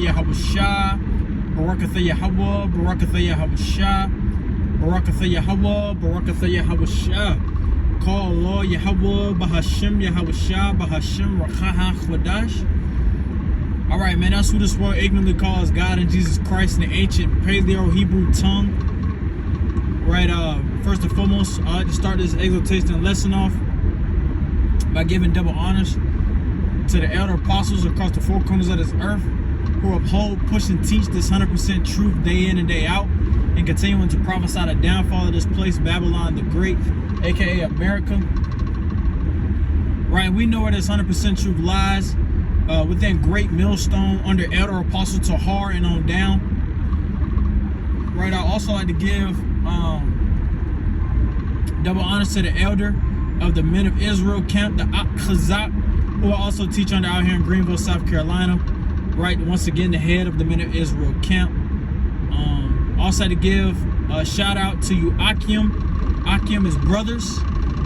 Yahushua, Barakatha Yahweh, Barakatha Yahushua, Barakatha Yahweh, Barakatha Yahushua. Call Allah Yahweh, Bahashim Yahushua, Bahashim Rakaha Khodash. Alright, man, that's who this world ignorantly calls God and Jesus Christ in the ancient Paleo Hebrew tongue. Right, first and foremost, I'd like to start this exhortation lesson off by giving double honors to the elder apostles across the four corners of this earth who uphold, push, and teach this 100% truth day in and day out, and continuing to prophesy the downfall of this place, Babylon the Great, aka America. Right, we know where this 100% truth lies, within Great Millstone under Elder Apostle Tahar and on down. Right, I also like to give double honors to the elder of the Men of Israel camp, the Chazak, who I also teach under out here in Greenville, South Carolina. Right, once again, the head of the Men of Israel camp. Also to give a shout out to you, Akim. Akim is brothers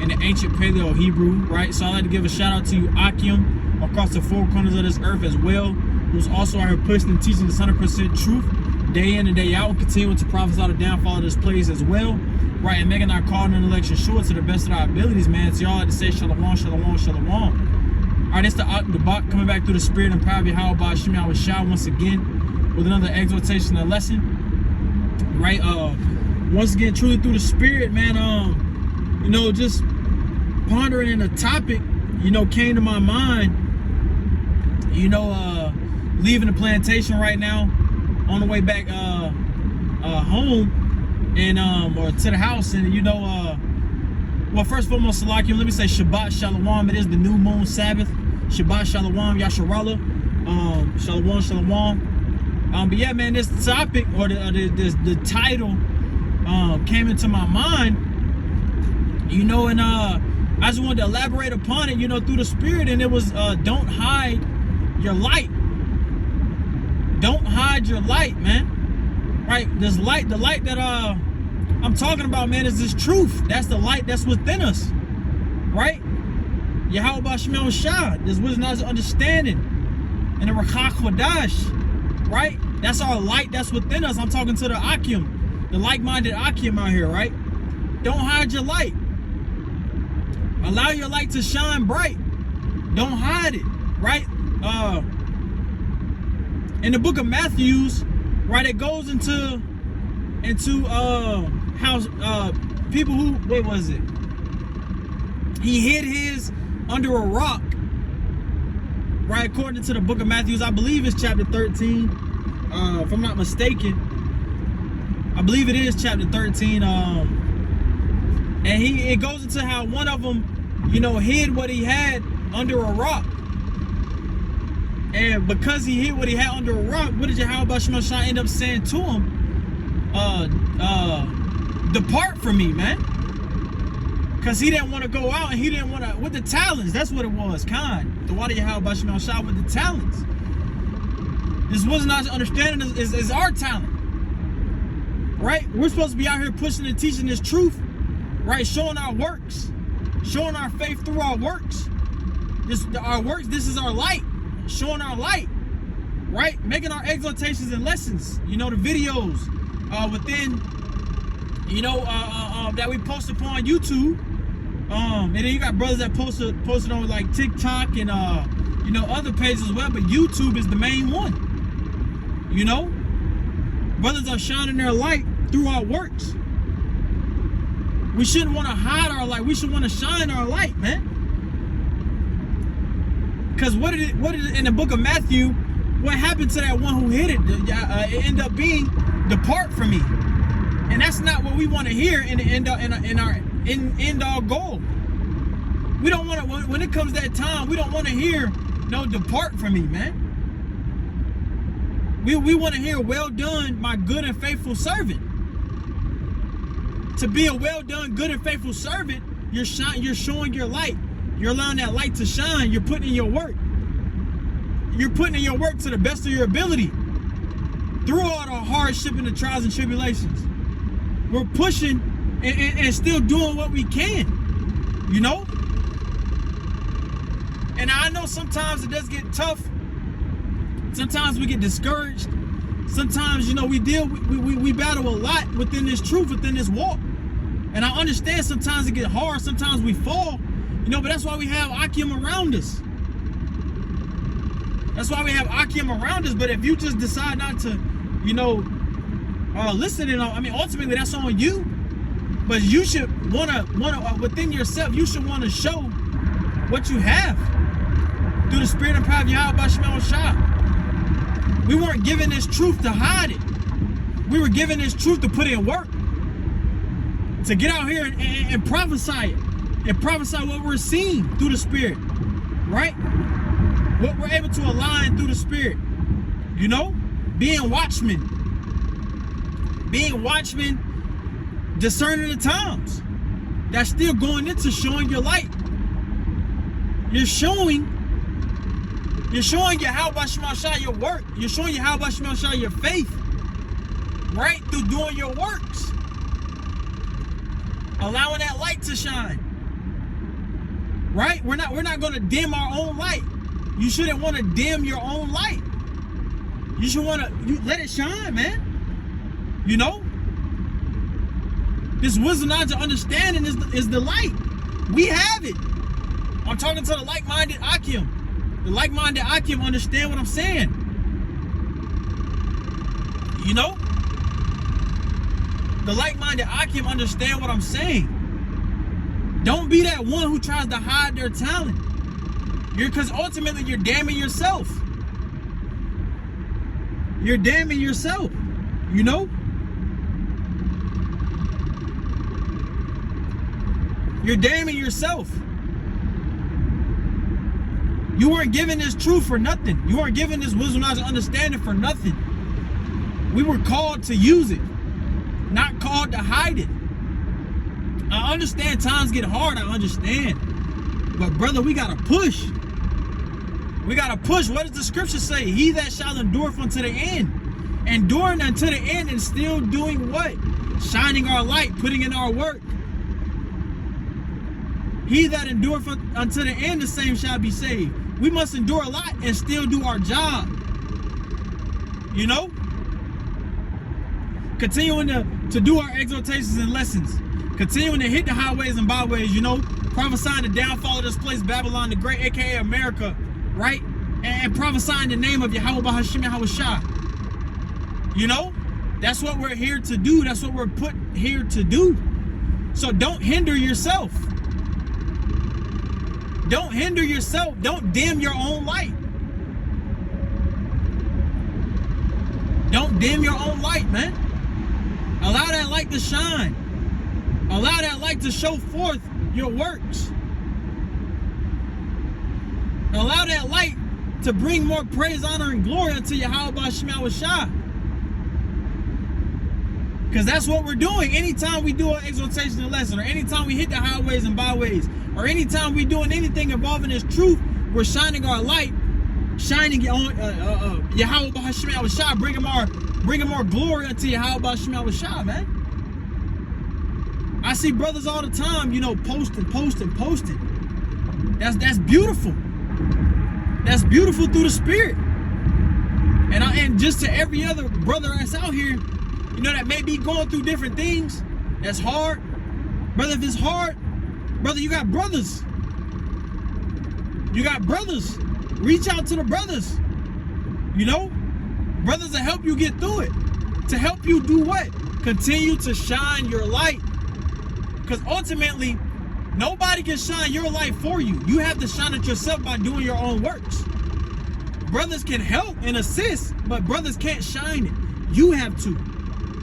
in the ancient Paleo Hebrew, right? So I'd like to give a shout out to you, Akim, across the four corners of this earth as well, who's also out here pushing and teaching this 100% truth day in and day out, and continuing to prophesy the downfall of this place as well. Right, and making our call and election sure to the best of our abilities, man. So y'all like to say shalom, shalom, shalom. Alright, it's the Bach coming back through the spirit and power of Yahweh Ba'ashim Yahushua once again with another exhortation and lesson. Right, once again, truly through the spirit, man, you know, just pondering in a topic, you know, came to my mind, you know, leaving the plantation right now, on the way back home, and or to the house, and you know, well, first and foremost, Salakim, let me say Shabbat Shalom. It is the new moon Sabbath. Shabbat Shalom, Yasharallah. Shalom, Shalom. But yeah, man, this topic or the title came into my mind, you know, and I just wanted to elaborate upon it, you know, through the spirit, and it was don't hide your light. Don't hide your light, man. Right, this light, the light that I'm talking about, man, is this truth. That's the light that's within us, right? Yahweh Ba'ashim Yahushua, this wisdom, knowledge, understanding, and the Rakha Khodash, right? That's our light that's within us. I'm talking to the Akim, the like-minded Akim out here, right? Don't hide your light. Allow your light to shine bright. Don't hide it, right? In the book of Matthew, right, it goes into how people who, what was it? He hid his under a rock, right? According to the book of Matthew, I believe it's chapter 13, if I'm not mistaken. I believe it is chapter 13. And it goes into how one of them, you know, hid what he had under a rock. And because he hid what he had under a rock, what did Yahweh Ba'ashim Yahushua end up saying to him? Depart from me, man. Because he didn't want to go out, and he didn't want to, with the talents, that's what it was, the water Yahweh Ba'ashim Yahushua with the talents. This wasn't our understanding, is our talent. Right? We're supposed to be out here pushing and teaching this truth, right? Showing our works, showing our faith through our works. This is our light. Showing our light, right? Making our exhortations and lessons, you know, the videos within, you know, that we post upon YouTube, and then you got brothers that posted on like TikTok and you know, other pages as well, but YouTube is the main one. You know, brothers are shining their light through our works. We shouldn't want to hide our light. We should want to shine our light, man. Because what did it in the book of Matthew, what happened to that one who hid it? It ended up being, depart from me. And that's not what we want to hear in our end all goal. We don't want to, when it comes that time, we don't want to hear, no, depart from me, man. We want to hear, well done, my good and faithful servant. To be a well done, good and faithful servant, you're showing your light. You're allowing that light to shine. You're putting in your work. You're putting in your work to the best of your ability. Through all the hardship and the trials and tribulations. We're pushing and still doing what we can. You know? And I know sometimes it does get tough Sometimes we get discouraged. Sometimes, you know, we battle a lot within this truth, within this walk. And I understand sometimes it gets hard, sometimes we fall, you know, but that's why we have Akim around us. That's why we have Akim around us. But if you just decide not to, you know, listen, you know, I mean, ultimately that's on you. But you should wanna within yourself, you should want to show what you have through the spirit and power of Yahweh Shemel Shah. We weren't given this truth to hide it. We were given this truth to put in work. To get out here and prophesy it. And prophesy what we're seeing through the spirit. Right? What we're able to align through the spirit. You know? Being watchmen. Being watchmen, discerning the times. That's still going into showing your light. You're showing Yahweh Shemel Shah your work. You're showing Yahweh Shemel Shah your faith. Right? Through doing your works. Allowing that light to shine. Right? We're not going to dim our own light. You shouldn't want to dim your own light. You should want to let it shine, man. You know? This wisdom, knowledge, and understanding is the light. We have it. I'm talking to the like-minded Akim. The like-minded Akim understand what I'm saying. You know? The like-minded Akim understand what I'm saying. Don't be that one who tries to hide their talent. Because ultimately you're damning yourself. You're damning yourself. You know? You're damning yourself. You weren't given this truth for nothing. You weren't given this wisdom, knowledge, and understanding for nothing. We were called to use it, not called to hide it. I understand times get hard, I understand. But brother, we gotta push. We gotta push. What does the scripture say? He that shall endure unto the end. Enduring unto the end and still doing what? Shining our light, putting in our work. He that endureth unto the end, the same shall be saved. We must endure a lot and still do our job. You know? Continuing to do our exhortations and lessons. Continuing to hit the highways and byways, you know? Prophesying the downfall of this place, Babylon the Great, aka America, right? And prophesying the name of Yahweh Bahashim Yahweh Shah. You know? That's what we're here to do. That's what we're put here to do. So don't hinder yourself. Don't hinder yourself. Don't dim your own light. Don't dim your own light, man. Allow that light to shine. Allow that light to show forth your works. Allow that light to bring more praise, honor, and glory unto Yahweh Shemel Shah. Because that's what we're doing. Anytime we do an exhortation and lesson, or anytime we hit the highways and byways, or anytime we're doing anything involving this truth, we're shining our light, shining on Yahweh Shemel Shah, bringing more glory unto Yahweh Shemel Shah, man. I see brothers all the time, you know, posting. That's beautiful. That's beautiful through the spirit. And just to every other brother that's out here, you know, that may be going through different things. That's hard. Brother, if it's hard, brother, you got brothers. You got brothers. Reach out to the brothers. You know? Brothers to help you get through it. To help you do what? Continue to shine your light. Because ultimately, nobody can shine your light for you. You have to shine it yourself by doing your own works. Brothers can help and assist, but brothers can't shine it. You have to.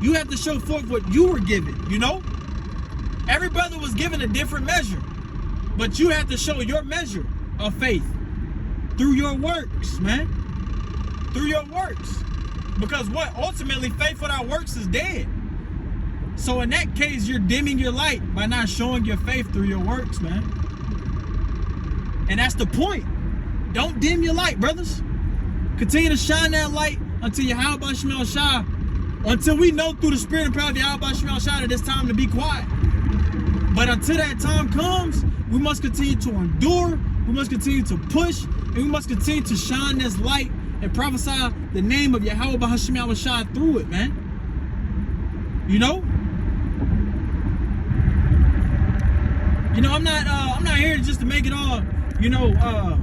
You have to show forth what you were given, you know? Every brother was given a different measure, but you have to show your measure of faith through your works, man. Through your works. Because what? Ultimately, faith without works is dead. So in that case, you're dimming your light by not showing your faith through your works, man. And that's the point. Don't dim your light, brothers. Continue to shine that light until Yahweh Shemel Shah, until we know through the spirit and power of Yahweh Shemel Shah that it's time to be quiet. But until that time comes, we must continue to endure, we must continue to push, and we must continue to shine this light and prophesy the name of Yahweh B'Hashem Yahushua through it, man. You know? You know, I'm not here just to make it all, you know,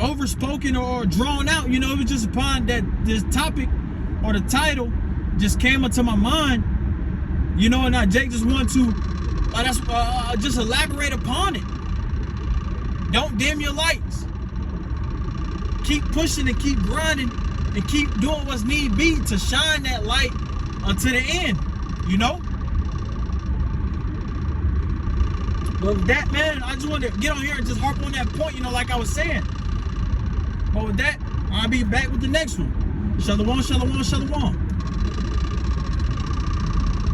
overspoken or drawn out. You know, it was just upon that this topic or the title just came into my mind. You know, and Jake just wanted to just elaborate upon it. Don't dim your lights. Keep pushing and keep grinding and keep doing what's need be to shine that light until the end, you know? But with that, man, I just wanted to get on here and just harp on that point, you know, like I was saying. But with that, I'll be back with the next one. Shalom, shalom, shalom.